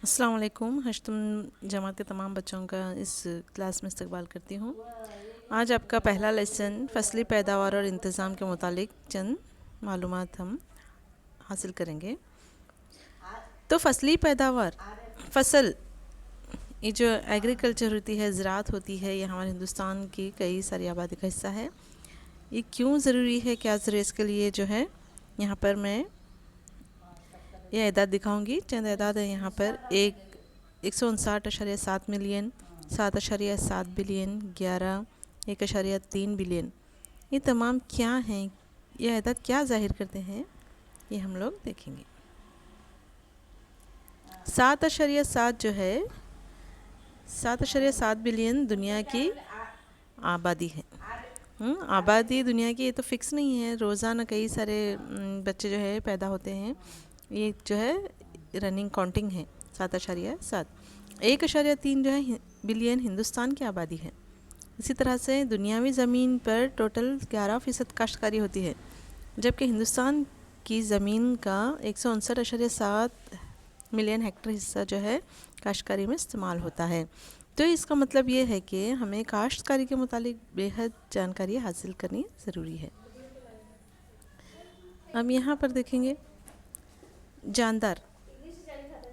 السلام علیکم، ہشتم جماعت کے تمام بچوں کا اس کلاس میں استقبال کرتی ہوں۔ آج آپ کا پہلا لیسن فصلی پیداوار اور انتظام کے متعلق چند معلومات ہم حاصل کریں گے۔ تو فصلی پیداوار، فصل، یہ جو ایگریکلچر ہوتی ہے، زراعت ہوتی ہے، یہ ہمارے ہندوستان کی کئی ساری آبادی کا حصہ ہے۔ یہ کیوں ضروری ہے، کیا ضروری اس کے لیے جو ہے یہاں پر میں یہ اعداد دکھاؤں گی۔ چند اعداد ہیں یہاں پر: 159.7 ملین، 7.7 بلین، 1.3 بلین۔ یہ تمام کیا ہیں، یہ اعداد کیا ظاہر کرتے ہیں، یہ ہم لوگ دیکھیں گے۔ 7.7 جو ہے، 7.7 بلین دنیا کی آبادی ہے۔ آبادی دنیا کی، یہ تو فکس نہیں ہے، روزانہ کئی سارے بچے جو ہے پیدا ہوتے ہیں۔ یہ جو ہے رننگ کاؤنٹنگ ہے۔ 7.7 1.3 جو ہے بلین ہندوستان کی آبادی ہے۔ اسی طرح سے دنیاوی زمین پر ٹوٹل 11% کاشتکاری ہوتی ہے، جبکہ ہندوستان کی زمین کا 159.7 ملین ہیکٹر حصہ جو ہے کاشتکاری میں استعمال ہوتا ہے۔ تو اس کا مطلب یہ ہے کہ ہمیں کاشتکاری کے متعلق بے حد جانکاری حاصل کرنی ضروری ہے۔ اب یہاں پر دیکھیں گے، جاندار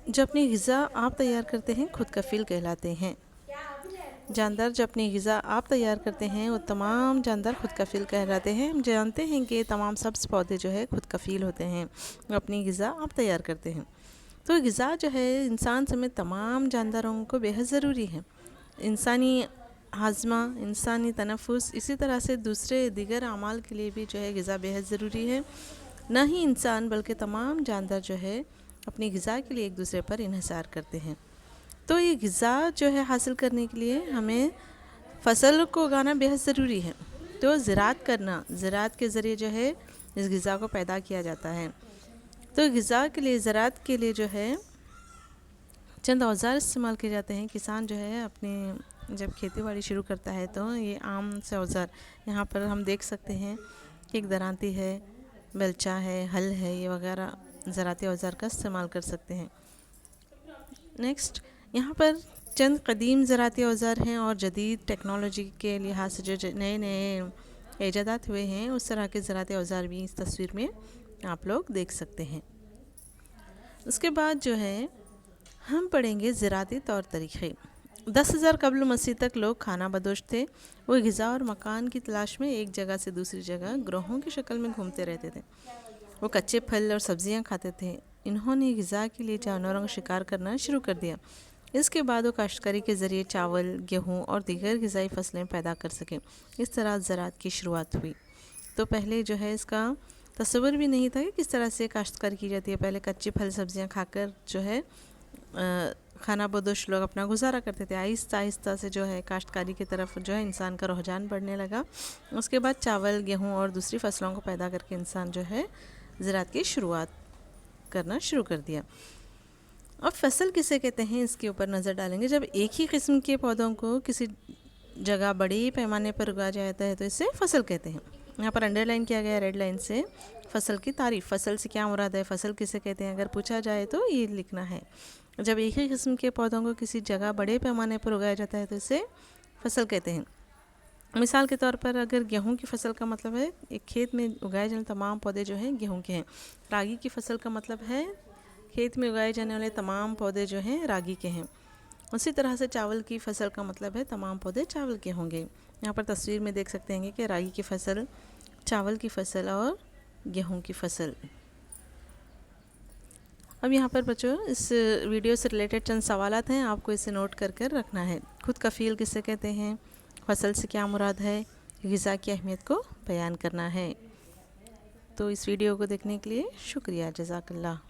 جو اپنی غذا آپ تیار کرتے ہیں خود کفیل کہلاتے ہیں۔ جاندار جو اپنی غذا آپ تیار کرتے ہیں وہ تمام جاندار خود کفیل کہلاتے ہیں۔ ہم جانتے ہیں کہ تمام سبز پودے جو ہے خود کفیل ہوتے ہیں، وہ اپنی غذا آپ تیار کرتے ہیں۔ تو غذا جو ہے انسان سمیت تمام جانداروں کو بے حد ضروری ہے۔ انسانی ہاضمہ، انسانی تنفس، اسی طرح سے دوسرے دیگر اعمال کے لیے بھی جو ہے غذا بے حد ضروری ہے۔ نہ ہی انسان بلکہ تمام جاندار جو ہے اپنی غذا کے لیے ایک دوسرے پر انحصار کرتے ہیں۔ تو یہ غذا جو ہے حاصل کرنے کے لیے ہمیں فصل کو اگانا بے حد ضروری ہے۔ تو زراعت کرنا، زراعت کے ذریعے جو ہے اس غذا کو پیدا کیا جاتا ہے۔ تو غذا کے لیے، زراعت کے لیے جو ہے چند اوزار استعمال کیے جاتے ہیں۔ کسان جو ہے اپنی جب کھیتی باڑی شروع کرتا ہے تو یہ عام سے اوزار یہاں پر ہم دیکھ سکتے ہیں کہ ایک درانتی ہے، بیلچہ ہے، ہل ہے، یہ وغیرہ زراعتی اوزار کا استعمال کر سکتے ہیں۔ نیکسٹ، یہاں پر چند قدیم زراعتی اوزار ہیں اور جدید ٹیکنالوجی کے لحاظ سے جو نئے نئے ایجادات ہوئے ہیں، اس طرح کے زراعتی اوزار بھی اس تصویر میں آپ لوگ دیکھ سکتے ہیں۔ اس کے بعد جو ہے ہم پڑھیں گے زراعتی طور طریقے۔ 10,000 قبل مسیح تک لوگ خانہ بدوش تھے۔ وہ غذا اور مکان کی تلاش میں ایک جگہ سے دوسری جگہ گروہوں کی شکل میں گھومتے رہتے تھے۔ وہ کچے پھل اور سبزیاں کھاتے تھے۔ انہوں نے غذا کے لیے جانوروں کا شکار کرنا شروع کر دیا۔ اس کے بعد وہ کاشتکاری کے ذریعے چاول، گیہوں اور دیگر غذائی فصلیں پیدا کر سکے۔ اس طرح زراعت کی شروعات ہوئی۔ تو پہلے جو ہے اس کا تصور بھی نہیں تھا کہ کس طرح سے کاشتکاری کی جاتی ہے۔ پہلے کچے پھل سبزیاں کھا کر جو ہے خانہ بدوش لوگ اپنا گزارا کرتے تھے۔ آہستہ آہستہ سے جو ہے کاشتکاری کی طرف جو ہے انسان کا رجحان بڑھنے لگا۔ اس کے بعد چاول، گیہوں اور دوسری فصلوں کو پیدا کر کے انسان جو ہے زراعت کی شروعات کرنا شروع کر دیا۔ اب فصل کسے کہتے ہیں، اس کے اوپر نظر ڈالیں گے۔ جب ایک ہی قسم کے پودوں کو کسی جگہ بڑے پیمانے پر اگایا جاتا ہے تو اسے فصل کہتے ہیں۔ یہاں پر انڈر لائن کیا گیا ریڈ لائن سے فصل کی تعریف۔ فصل سے کیا مراد ہے، فصل کسے کہتے ہیں، اگر پوچھا جائے تو یہ لکھنا ہے۔ جب ایک ہی قسم کے پودوں کو کسی جگہ بڑے پیمانے پر اگایا جاتا ہے تو اسے فصل کہتے ہیں۔ مثال کے طور پر اگر گیہوں کی فصل کا مطلب ہے ایک کھیت میں اگائے جانے تمام پودے جو ہیں گیہوں کے ہیں۔ راگی کی فصل کا مطلب ہے کھیت میں اگائے جانے والے تمام پودے جو ہیں راگی کے ہیں۔ اسی طرح سے چاول کی فصل کا مطلب ہے تمام پودے چاول کے ہوں گے۔ یہاں پر تصویر میں دیکھ سکتے ہیں کہ راگی کی فصل، چاول کی فصل اور گیہوں کی فصل۔ اب یہاں پر بچوں اس ویڈیو سے ریلیٹڈ چند سوالات ہیں، آپ کو اسے نوٹ کر کر رکھنا ہے۔ خود کفیل کسے کہتے ہیں، فصل سے کیا مراد ہے، غذا کی اہمیت کو بیان کرنا ہے۔ تو اس ویڈیو کو دیکھنے کے لیے شکریہ، جزاک اللہ۔